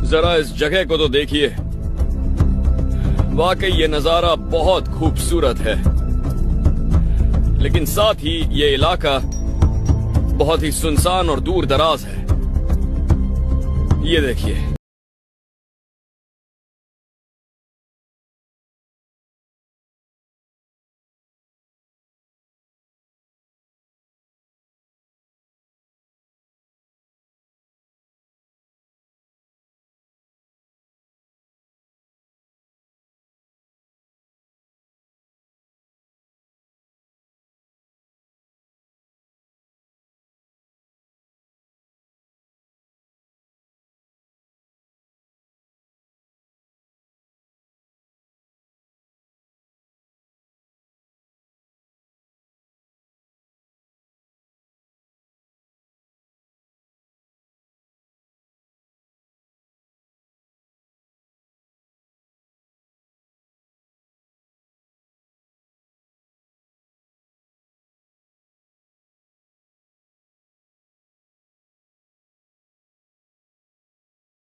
जरा इस जगह को तो देखिए, वाकई ये नजारा बहुत खूबसूरत है, लेकिन साथ ही ये इलाका बहुत ही सुनसान और दूर दराज है। ये देखिए,